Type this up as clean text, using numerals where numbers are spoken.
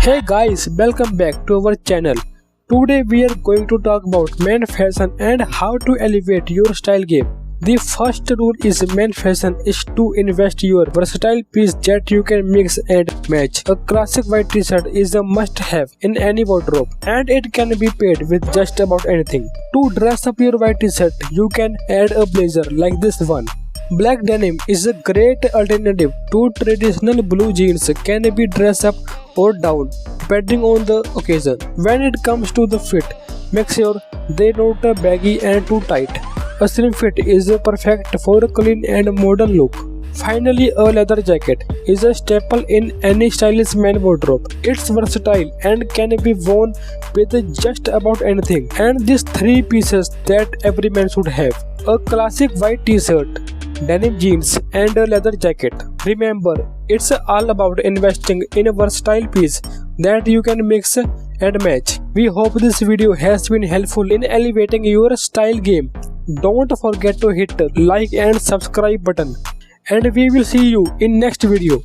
Hey guys, welcome back to our channel. Today we are going to talk about men fashion and how to elevate your style game. The first rule is men fashion is to invest your versatile piece that you can mix and match. A classic white t-shirt is a must-have in any wardrobe and it can be paired with just about anything. To dress up your white t-shirt, you can add a blazer like this one. Black denim is a great alternative to traditional blue jeans, can be dressed up or down depending on the occasion. When it comes to the fit, make sure they not baggy and too tight. A slim fit is perfect for a clean and modern look. Finally, a leather jacket is a staple in any stylish man wardrobe. It's versatile and can be worn with just about anything. And these three pieces that every man should have: a classic white t-shirt, denim jeans and a leather jacket. Remember, it's all about investing in a versatile piece that you can mix and match. We hope this video has been helpful in elevating your style game. Don't forget to hit like and subscribe button, and we will see you in next video.